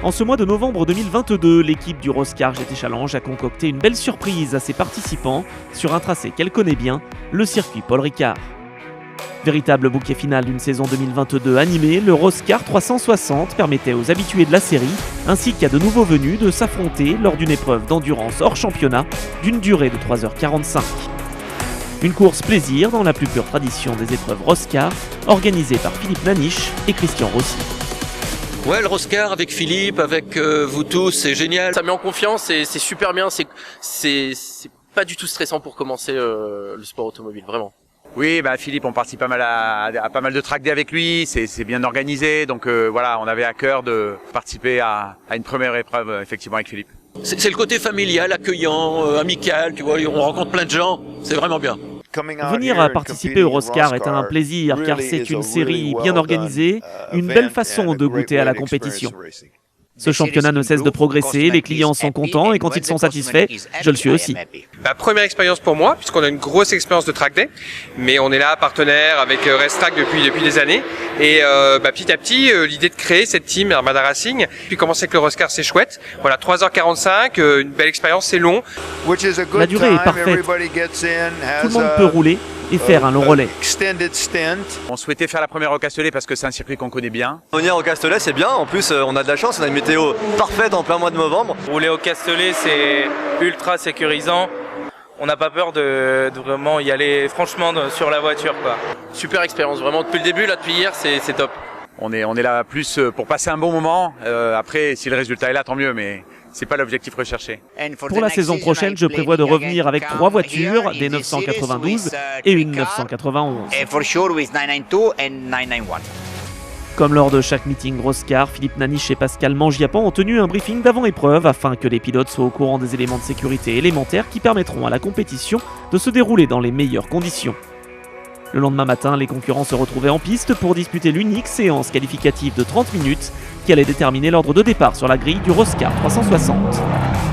En ce mois de novembre 2022, l'équipe du Roscar GT Challenge a concocté une belle surprise à ses participants sur un tracé qu'elle connaît bien, le circuit Paul Ricard. Véritable bouquet final d'une saison 2022 animée, le Roscar 360 permettait aux habitués de la série, ainsi qu'à de nouveaux venus, de s'affronter lors d'une épreuve d'endurance hors championnat d'une durée de 3h45. Une course plaisir dans la plus pure tradition des épreuves Roscar, organisée par Philippe Naniche et Christian Rossi. Ouais, le Roscar avec Philippe, avec vous tous, c'est génial. Ça met en confiance et c'est super bien. C'est pas du tout stressant pour commencer le sport automobile, vraiment. Oui, Philippe, on participe pas mal à pas mal de track day avec lui, c'est bien organisé, donc voilà, on avait à cœur de participer à une première épreuve effectivement avec Philippe. C'est le côté familial, accueillant, amical, tu vois, on rencontre plein de gens, c'est vraiment bien. Venir à participer au Roscar est un plaisir car c'est une série bien organisée, une belle façon de goûter à la compétition. Ce championnat ne cesse de progresser, les clients sont contents et quand ils sont satisfaits, je le suis aussi. Première expérience pour moi, puisqu'on a une grosse expérience de track day, mais on est là partenaire avec Racetrack depuis des années. Et petit à petit, l'idée de créer cette team Armada Racing, puis commencer avec le Roscar, c'est chouette. Voilà, 3h45, une belle expérience, c'est long. La durée est parfaite, tout le monde peut rouler et faire un long relais. On souhaitait faire la première au Castellet parce que c'est un circuit qu'on connaît bien. Venir au Castellet c'est bien, en plus on a de la chance, on a une météo parfaite en plein mois de novembre. Rouler au Castellet c'est ultra sécurisant, on n'a pas peur de vraiment y aller franchement sur la voiture, quoi. Super expérience, vraiment depuis le début, là depuis hier, c'est top. On est là plus pour passer un bon moment, après si le résultat est là tant mieux, mais c'est pas l'objectif recherché. Pour la saison prochaine, je prévois de revenir avec 3 voitures, des 992 et une 991. Comme lors de chaque meeting Roscar, Philippe Naniche et Pascal Mangiapan ont tenu un briefing d'avant-épreuve afin que les pilotes soient au courant des éléments de sécurité élémentaires qui permettront à la compétition de se dérouler dans les meilleures conditions. Le lendemain matin, les concurrents se retrouvaient en piste pour disputer l'unique séance qualificative de 30 minutes qui allait déterminer l'ordre de départ sur la grille du Roscar 360.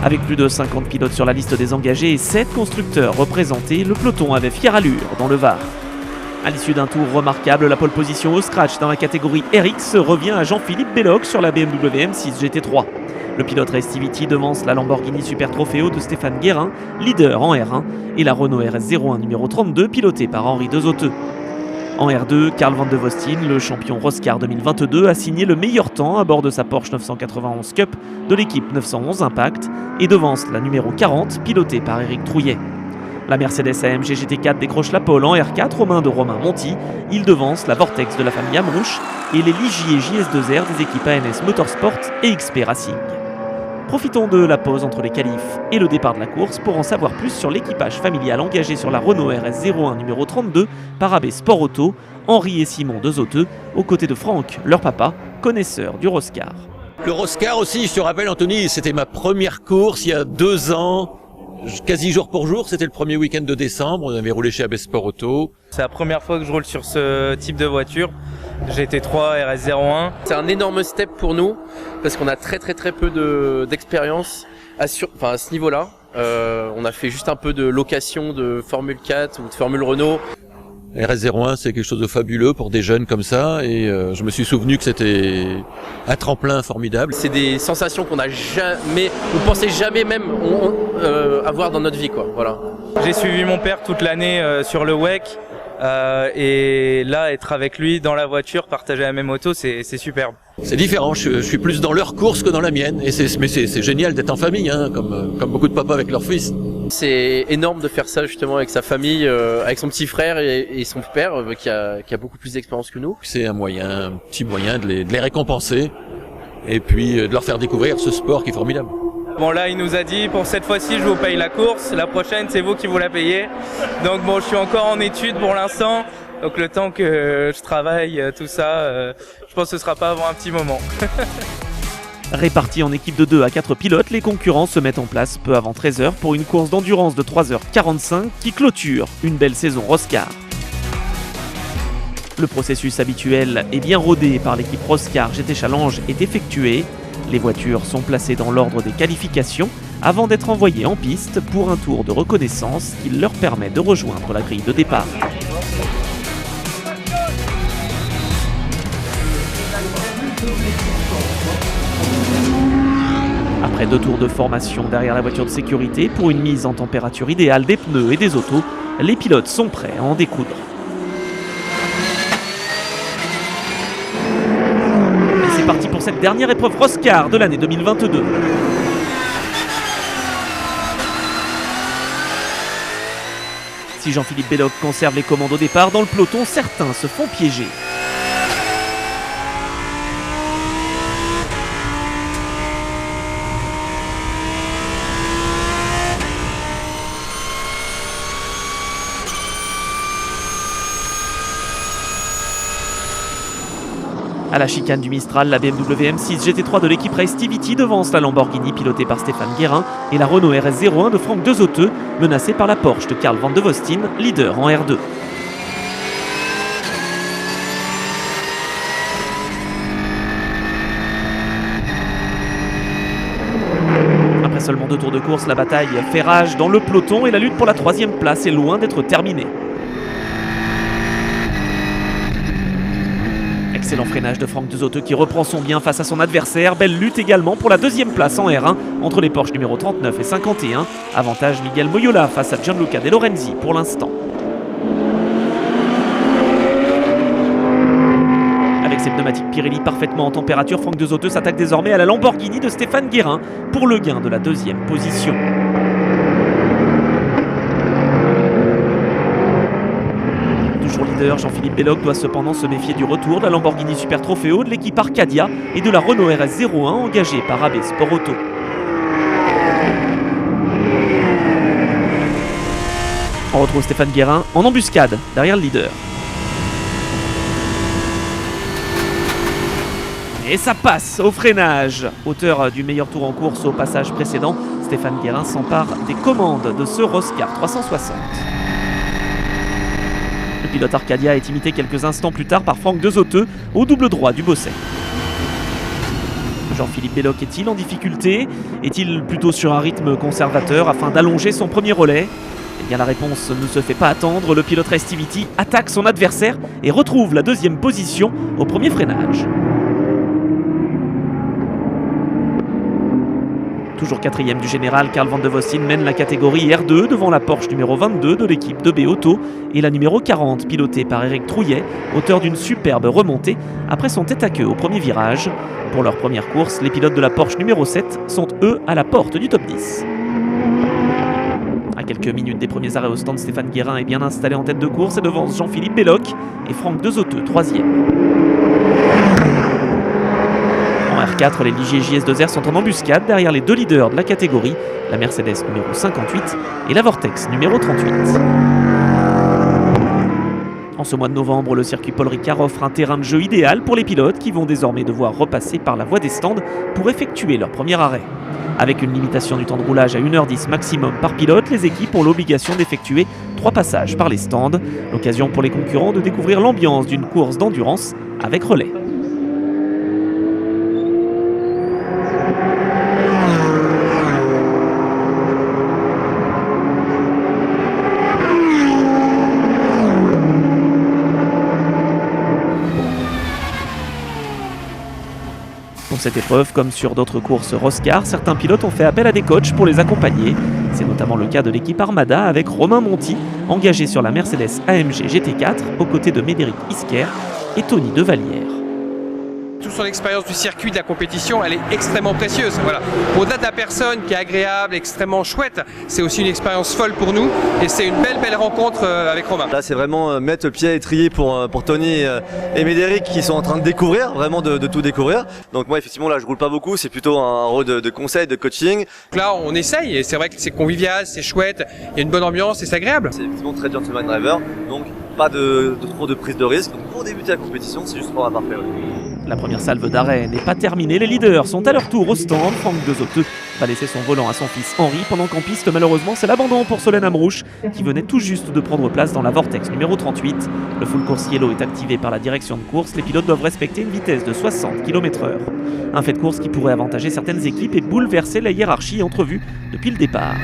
Avec plus de 50 pilotes sur la liste des engagés et 7 constructeurs représentés, le peloton avait fière allure dans le Var. À l'issue d'un tour remarquable, la pole position au scratch dans la catégorie RX revient à Jean-Philippe Belloc sur la BMW M6 GT3. Le pilote Restivity devance la Lamborghini Super Trofeo de Stéphane Guérin, leader en R1, et la Renault RS01 numéro 32 pilotée par Henri Dezoteux. En R2, Karl van de Vostin, le champion Roscar 2022, a signé le meilleur temps à bord de sa Porsche 991 Cup de l'équipe 911 Impact et devance la numéro 40 pilotée par Éric Trouillet. La Mercedes AMG GT4 décroche la pole en R4 aux mains de Romain Monti. Il devance la Vortex de la famille Amrouche et les Ligier JS2R des équipes ANS Motorsport et XP Racing. Profitons de la pause entre les qualifs et le départ de la course pour en savoir plus sur l'équipage familial engagé sur la Renault RS01 numéro 32 par AB Sport Auto, Henri et Simon Dezoteux, aux côtés de Franck, leur papa, connaisseur du Roscar. Le Roscar aussi, je te rappelle Anthony, c'était ma première course il y a 2 ans. Quasi jour pour jour, c'était le premier week-end de décembre, on avait roulé chez AB Sport Auto. C'est la première fois que je roule sur ce type de voiture, GT3 RS01. C'est un énorme step pour nous parce qu'on a très peu d'expérience à ce niveau-là. On a fait juste un peu de location de Formule 4 ou de Formule Renault. RS01, c'est quelque chose de fabuleux pour des jeunes comme ça et je me suis souvenu que c'était un tremplin formidable. C'est des sensations qu'on on pensait jamais même avoir dans notre vie, quoi. Voilà. J'ai suivi mon père toute l'année sur le WEC et là être avec lui dans la voiture, partager la même auto, c'est superbe. C'est différent, je suis plus dans leur course que dans la mienne et c'est génial d'être en famille, hein, comme beaucoup de papas avec leur fils. C'est énorme de faire ça justement avec sa famille, avec son petit frère et son père qui a beaucoup plus d'expérience que nous. C'est un petit moyen de les récompenser et puis de leur faire découvrir ce sport qui est formidable. Bon là il nous a dit pour cette fois-ci je vous paye la course, la prochaine c'est vous qui vous la payez. Donc bon je suis encore en études pour l'instant, donc le temps que je travaille tout ça, je pense que ce sera pas avant un petit moment. Répartis en équipe de 2 à 4 pilotes, les concurrents se mettent en place peu avant 13h pour une course d'endurance de 3h45 qui clôture une belle saison Roscar. Le processus habituel et bien rodé par l'équipe Roscar GT Challenge est effectué. Les voitures sont placées dans l'ordre des qualifications avant d'être envoyées en piste pour un tour de reconnaissance qui leur permet de rejoindre la grille de départ. Thank you. Après 2 tours de formation derrière la voiture de sécurité pour une mise en température idéale des pneus et des autos, les pilotes sont prêts à en découdre. Et c'est parti pour cette dernière épreuve Roscar de l'année 2022. Si Jean-Philippe Belloc conserve les commandes au départ, dans le peloton, certains se font piéger. À la chicane du Mistral, la BMW M6 GT3 de l'équipe Race TVT devance la Lamborghini pilotée par Stéphane Guérin et la Renault RS01 de Franck Desauteux, menacée par la Porsche de Karl van de Vostin, leader en R2. Après seulement 2 tours de course, la bataille fait rage dans le peloton et la lutte pour la 3e place est loin d'être terminée. Excellent freinage de Franck Desauteux qui reprend son bien face à son adversaire. Belle lutte également pour la 2e place en R1 entre les Porsche numéro 39 et 51. Avantage Miguel Moyola face à Gianluca De Lorenzi pour l'instant. Avec ses pneumatiques Pirelli parfaitement en température, Franck Desauteux s'attaque désormais à la Lamborghini de Stéphane Guérin pour le gain de la 2e position. Jean-Philippe Belloc doit cependant se méfier du retour de la Lamborghini Super Trofeo, de l'équipe Arcadia et de la Renault RS01 engagée par AB Sport Auto. On retrouve Stéphane Guérin en embuscade derrière le leader. Et ça passe au freinage. Auteur du meilleur tour en course au passage précédent, Stéphane Guérin s'empare des commandes de ce Roscar 360. Le pilote Arcadia est imité quelques instants plus tard par Franck Desauteux au double droit du Bosset. Jean-Philippe Belloc est-il en difficulté? Est-il plutôt sur un rythme conservateur afin d'allonger son premier relais? Eh bien la réponse ne se fait pas attendre. Le pilote Race TVT attaque son adversaire et retrouve la 2e position au premier freinage. Toujours 4e du général, Karl van de Vostin mène la catégorie R2 devant la Porsche numéro 22 de l'équipe de B Auto et la numéro 40 pilotée par Éric Trouillet, auteur d'une superbe remontée après son tête-à-queue au premier virage. Pour leur première course, les pilotes de la Porsche numéro 7 sont eux à la porte du top 10. À quelques minutes des premiers arrêts au stand, Stéphane Guérin est bien installé en tête de course et devance Jean-Philippe Belloc et Franck Desauteux 3e. En R4, les Ligier JS2R sont en embuscade derrière les 2 leaders de la catégorie, la Mercedes numéro 58 et la Vortex numéro 38. En ce mois de novembre, le circuit Paul Ricard offre un terrain de jeu idéal pour les pilotes qui vont désormais devoir repasser par la voie des stands pour effectuer leur premier arrêt. Avec une limitation du temps de roulage à 1h10 maximum par pilote, les équipes ont l'obligation d'effectuer 3 passages par les stands. L'occasion pour les concurrents de découvrir l'ambiance d'une course d'endurance avec relais. Pour cette épreuve, comme sur d'autres courses Roscar, certains pilotes ont fait appel à des coachs pour les accompagner. C'est notamment le cas de l'équipe Armada avec Romain Monti, engagé sur la Mercedes AMG GT4 aux côtés de Médéric Isquer et Tony Devallière. Toute son expérience du circuit, de la compétition, elle est extrêmement précieuse. Voilà. Au-delà de la personne qui est agréable, extrêmement chouette, c'est aussi une expérience folle pour nous et c'est une belle rencontre avec Romain. Là, c'est vraiment mettre le pied à l'étrier pour Tony et Médéric qui sont en train de découvrir, vraiment de tout découvrir. Donc moi, effectivement, là, je roule pas beaucoup, c'est plutôt un rôle de conseil, de coaching. Donc là, on essaye et c'est vrai que c'est convivial, c'est chouette, il y a une bonne ambiance et c'est agréable. C'est effectivement très gentleman driver, donc pas de trop de prise de risque. Donc pour débuter la compétition, c'est juste pour un parfait. La première salve d'arrêt n'est pas terminée, les leaders sont à leur tour au stand. Franck Desauteux va laisser son volant à son fils Henri, pendant qu'en piste, malheureusement, c'est l'abandon pour Solène Amrouche, qui venait tout juste de prendre place dans la Vortex numéro 38. Le full course yellow est activé par la direction de course, les pilotes doivent respecter une vitesse de 60 km/h. Un fait de course qui pourrait avantager certaines équipes et bouleverser la hiérarchie entrevue depuis le départ.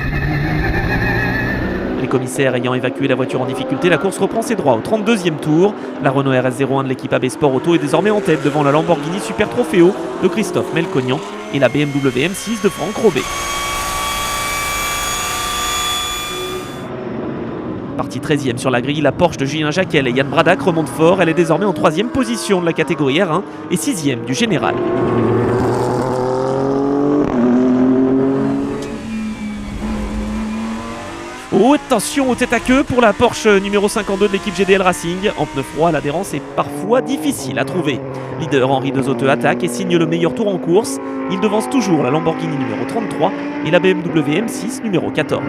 Les commissaires ayant évacué la voiture en difficulté, la course reprend ses droits au 32e tour. La Renault RS01 de l'équipe AB Sport Auto est désormais en tête devant la Lamborghini Super Trofeo de Christophe Melconian et la BMW M6 de Franck Robé. Partie 13e sur la grille, la Porsche de Julien Jacquel et Yann Bradac remonte fort. Elle est désormais en 3e position de la catégorie R1 et 6e du général. Oh, attention au tête à queue pour la Porsche numéro 52 de l'équipe GDL Racing. En pneu froid, l'adhérence est parfois difficile à trouver. Leader Henri Dezoteux attaque et signe le meilleur tour en course. Il devance toujours la Lamborghini numéro 33 et la BMW M6 numéro 14.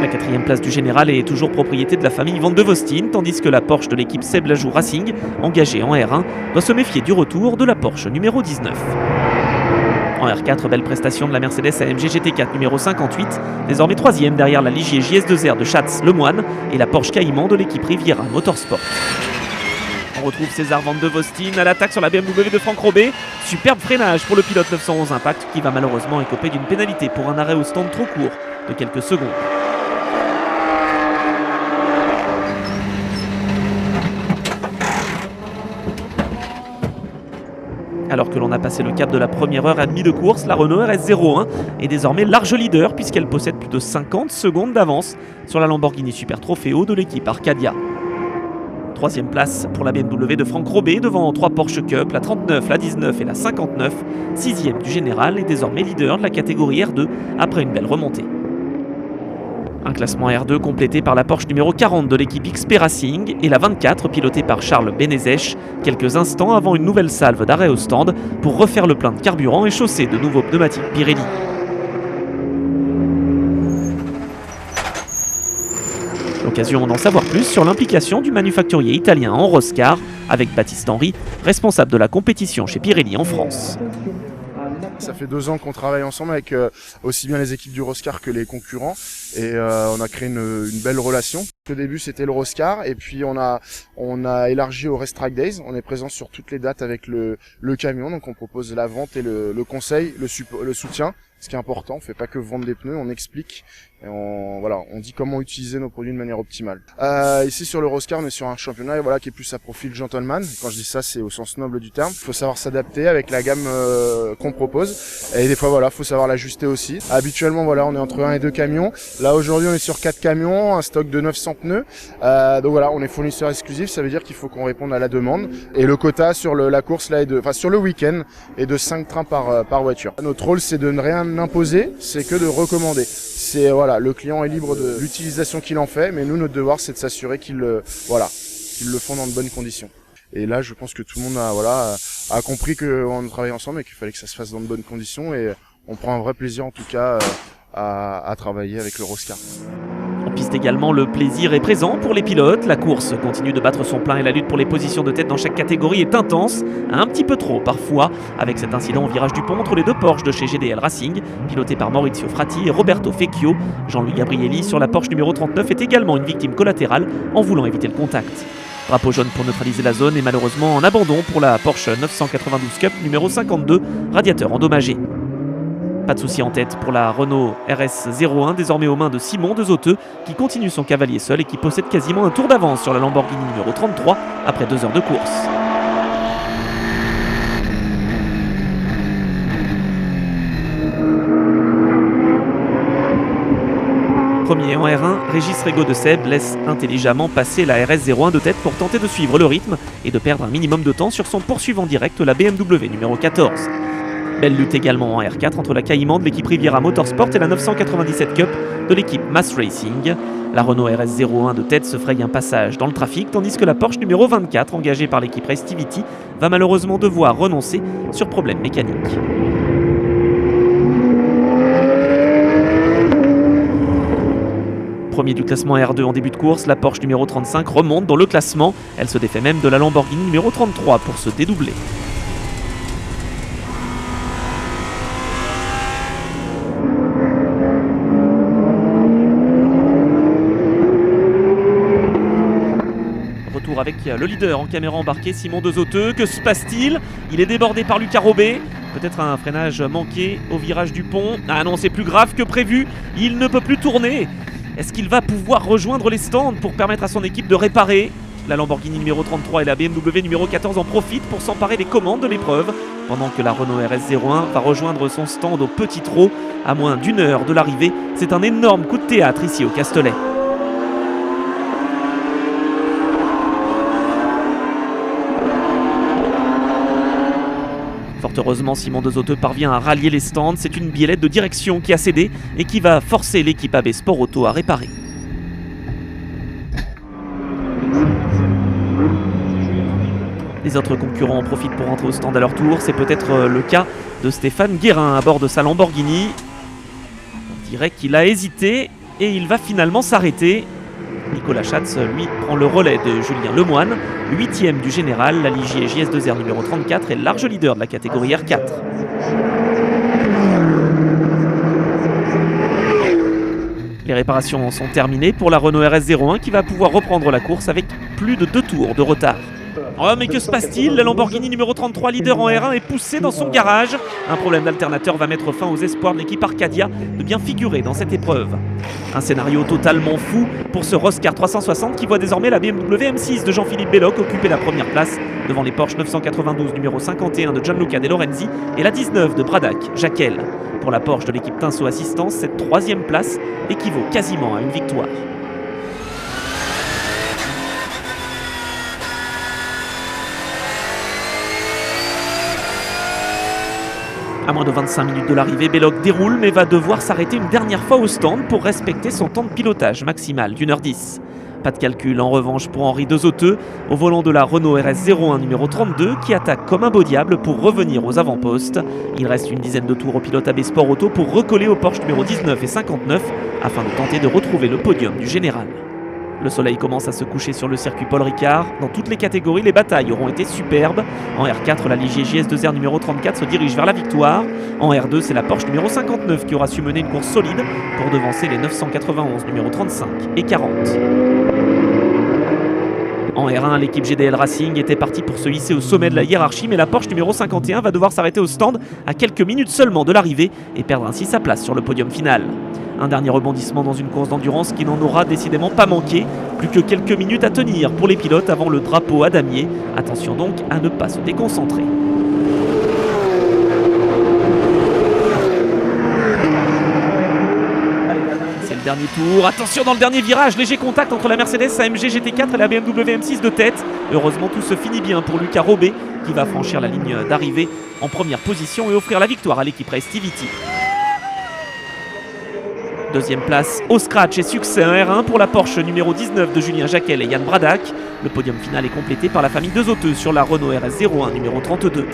La 4e place du général est toujours propriété de la famille Van de Vostin, tandis que la Porsche de l'équipe Seb Lajou Racing, engagée en R1, doit se méfier du retour de la Porsche numéro 19. En R4, belle prestation de la Mercedes AMG GT4 numéro 58, désormais 3e derrière la Ligier JS2R de Schatz Lemoine et la Porsche Cayman de l'équipe Riviera Motorsport. On retrouve César Van de Vostin à l'attaque sur la BMW de Franck Robé. Superbe freinage pour le pilote 911 Impact qui va malheureusement écoper d'une pénalité pour un arrêt au stand trop court de quelques secondes. Alors que l'on a passé le cap de la première heure et demie de course, la Renault RS01 est désormais large leader puisqu'elle possède plus de 50 secondes d'avance sur la Lamborghini Super Trofeo de l'équipe Arcadia. 3e place pour la BMW de Franck Robé devant 3 Porsche Cup, la 39, la 19 et la 59. 6e du général et désormais leader de la catégorie R2 après une belle remontée. Un classement R2 complété par la Porsche numéro 40 de l'équipe XP Racing et la 24 pilotée par Charles Benezech, quelques instants avant une nouvelle salve d'arrêt au stand pour refaire le plein de carburant et chausser de nouveaux pneumatiques Pirelli. L'occasion d'en savoir plus sur l'implication du manufacturier italien en Roscar avec Baptiste Henry, responsable de la compétition chez Pirelli en France. Ça fait 2 ans qu'on travaille ensemble avec aussi bien les équipes du Roscar que les concurrents et on a créé une belle relation. Au début c'était le Roscar et puis on a élargi au Race Track Days. On est présent sur toutes les dates avec le camion, donc on propose la vente et le conseil, le soutien. Ce qui est important, on fait pas que vendre des pneus, on explique et on dit comment utiliser nos produits de manière optimale. Ici sur le Roscar, on est sur un championnat qui est plus à profil gentleman. Quand je dis ça, c'est au sens noble du terme. Il faut savoir s'adapter avec la gamme qu'on propose et des fois faut savoir l'ajuster aussi. Habituellement on est entre 1 et 2 camions. Là aujourd'hui, on est sur 4 camions, un stock de 900 pneus. Donc on est fournisseur exclusif, ça veut dire qu'il faut qu'on réponde à la demande et le quota sur la course là sur le week-end est de 5 trains par voiture. Notre rôle, c'est de ne rien imposer, c'est que de recommander. C'est le client est libre de l'utilisation qu'il en fait, mais nous notre devoir c'est de s'assurer qu'ils le font dans de bonnes conditions. Et là, je pense que tout le monde a compris qu'on travaillait ensemble et qu'il fallait que ça se fasse dans de bonnes conditions et on prend un vrai plaisir en tout cas à travailler avec le Roscar. En piste également, le plaisir est présent pour les pilotes. La course continue de battre son plein et la lutte pour les positions de tête dans chaque catégorie est intense, un petit peu trop parfois, avec cet incident au virage du pont entre les 2 Porsche de chez GDL Racing, pilotés par Maurizio Fratti et Roberto Fecchio. Jean-Louis Gabrielli sur la Porsche numéro 39 est également une victime collatérale en voulant éviter le contact. Drapeau jaune pour neutraliser la zone et malheureusement en abandon pour la Porsche 992 Cup numéro 52, radiateur endommagé. Pas de souci en tête pour la Renault RS01, désormais aux mains de Simon Dezoteux, qui continue son cavalier seul et qui possède quasiment un tour d'avance sur la Lamborghini numéro 33 après 2 heures de course. Premier en R1, Régis Régaud de Seb laisse intelligemment passer la RS01 de tête pour tenter de suivre le rythme et de perdre un minimum de temps sur son poursuivant direct, la BMW numéro 14. Belle lutte également en R4 entre la Cayman de l'équipe Riviera Motorsport et la 997 Cup de l'équipe Mass Racing. La Renault RS01 de tête se fraye un passage dans le trafic, tandis que la Porsche numéro 24, engagée par l'équipe Restivity, va malheureusement devoir renoncer sur problème mécanique. Premier du classement R2 en début de course, la Porsche numéro 35 remonte dans le classement. Elle se défait même de la Lamborghini numéro 33 pour se dédoubler. Avec le leader en caméra embarquée, Simon Dezoteux. Que se passe-t-il? Il est débordé par Lucas Robé. Peut-être un freinage manqué au virage du pont. Ah non, c'est plus grave que prévu. Il ne peut plus tourner. Est-ce qu'il va pouvoir rejoindre les stands pour permettre à son équipe de réparer? La Lamborghini numéro 33 et la BMW numéro 14 en profitent pour s'emparer des commandes de l'épreuve, pendant que la Renault RS01 va rejoindre son stand au Petit Trot à moins d'1 heure de l'arrivée. C'est un énorme coup de théâtre ici au Castellet. Fort heureusement, Simon Dezoteux parvient à rallier les stands. C'est une biellette de direction qui a cédé et qui va forcer l'équipe AB Sport Auto à réparer. Les autres concurrents en profitent pour rentrer au stand à leur tour. C'est peut-être le cas de Stéphane Guérin à bord de sa Lamborghini. On dirait qu'il a hésité et il va finalement s'arrêter. Nicolas Schatz, lui, prend le relais de Julien Lemoine, 8e du général. La Ligier JS2R numéro 34 est large leader de la catégorie R4. Les réparations sont terminées pour la Renault RS01 qui va pouvoir reprendre la course avec plus de 2 tours de retard. Oh mais que se passe-t-il? La Lamborghini numéro 33, leader en R1, est poussée dans son garage. Un problème d'alternateur va mettre fin aux espoirs de l'équipe Arcadia de bien figurer dans cette épreuve. Un scénario totalement fou pour ce Roscar 360 qui voit désormais la BMW M6 de Jean-Philippe Belloc occuper la première place devant les Porsche 992 numéro 51 de Gianluca De Lorenzi et la 19 de Bradac, Jacquel. Pour la Porsche de l'équipe Tinso Assistance, cette 3e place équivaut quasiment à une victoire. À moins de 25 minutes de l'arrivée, Belloc déroule mais va devoir s'arrêter une dernière fois au stand pour respecter son temps de pilotage maximal d'1h10. Pas de calcul en revanche pour Henri Dezoteux, au volant de la Renault RS01 numéro 32 qui attaque comme un beau diable pour revenir aux avant-postes. Il reste une dizaine de tours au pilote AB Sport Auto pour recoller aux Porsche numéro 19 et 59 afin de tenter de retrouver le podium du général. Le soleil commence à se coucher sur le circuit Paul Ricard. Dans toutes les catégories, les batailles auront été superbes. En R4, la Ligier JS2R numéro 34 se dirige vers la victoire. En R2, c'est la Porsche numéro 59 qui aura su mener une course solide pour devancer les 991 numéro 35 et 40. En R1, l'équipe GDL Racing était partie pour se hisser au sommet de la hiérarchie, mais la Porsche numéro 51 va devoir s'arrêter au stand à quelques minutes seulement de l'arrivée et perdre ainsi sa place sur le podium final. Un dernier rebondissement dans une course d'endurance qui n'en aura décidément pas manqué. Plus que quelques minutes à tenir pour les pilotes avant le drapeau à damier. Attention donc à ne pas se déconcentrer. C'est le dernier tour. Attention dans le dernier virage, léger contact entre la Mercedes AMG GT4 et la BMW M6 de tête. Heureusement tout se finit bien pour Lucas Robet qui va franchir la ligne d'arrivée en première position et offrir la victoire à l'équipe Race-Tiviti. Deuxième place au scratch et succès en R1 pour la Porsche numéro 19 de Julien Jacquel et Yann Bradac. Le podium final est complété par la famille Dezoteux sur la Renault RS01 numéro 32.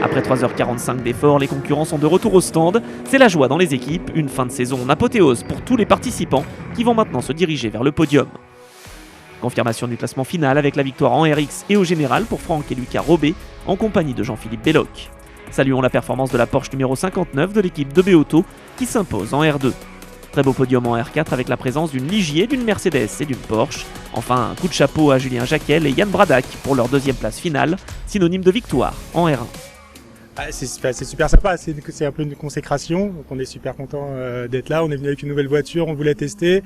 Après 3h45 d'efforts, les concurrents sont de retour au stand. C'est la joie dans les équipes, une fin de saison en apothéose pour tous les participants qui vont maintenant se diriger vers le podium. Confirmation du classement final avec la victoire en RX et au général pour Franck et Lucas Robet en compagnie de Jean-Philippe Belloc. Saluons la performance de la Porsche numéro 59 de l'équipe de B-Auto qui s'impose en R2. Très beau podium en R4 avec la présence d'une Ligier, d'une Mercedes et d'une Porsche. Enfin, un coup de chapeau à Julien Jacquel et Yann Bradac pour leur deuxième place finale, synonyme de victoire en R1. C'est super sympa, c'est un peu une consécration, donc on est super content d'être là. On est venu avec une nouvelle voiture, on voulait tester.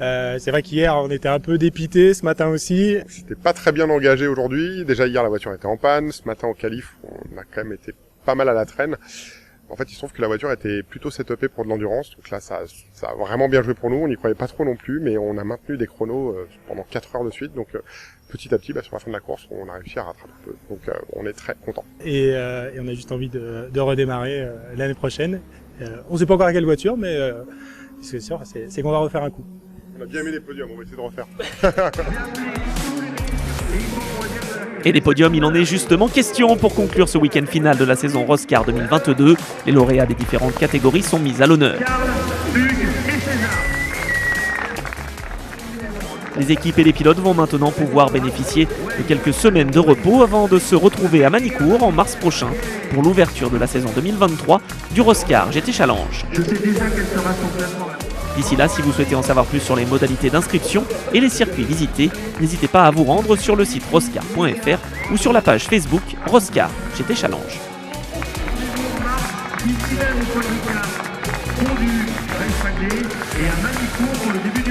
C'est vrai qu'hier on était un peu dépité, ce matin aussi. C'était pas très bien engagé aujourd'hui. Déjà hier la voiture était en panne, ce matin au qualif on a quand même été pas mal à la traîne. En fait il se trouve que la voiture était plutôt setupée pour de l'endurance, donc là ça a vraiment bien joué pour nous. On n'y croyait pas trop non plus, mais on a maintenu des chronos pendant 4 heures de suite, donc petit à petit sur la fin de la course on a réussi à rattraper un peu, donc on est très content. Et on a juste envie de redémarrer l'année prochaine. On sait pas encore à quelle voiture, mais ce qui est sûr c'est qu'on va refaire un coup. On a bien aimé les podiums, on va essayer de refaire. Et des podiums, il en est justement question pour conclure ce week-end final de la saison Roscar 2022. Les lauréats des différentes catégories sont mis à l'honneur. Les équipes et les pilotes vont maintenant pouvoir bénéficier de quelques semaines de repos avant de se retrouver à Manicourt en mars prochain pour l'ouverture de la saison 2023 du Roscar GT Challenge. D'ici là, si vous souhaitez en savoir plus sur les modalités d'inscription et les circuits visités, n'hésitez pas à vous rendre sur le site roscar.fr ou sur la page Facebook Roscar GT Challenge. Ici même au Paul Nicolas, conduit, reste et à Manicourt pour le début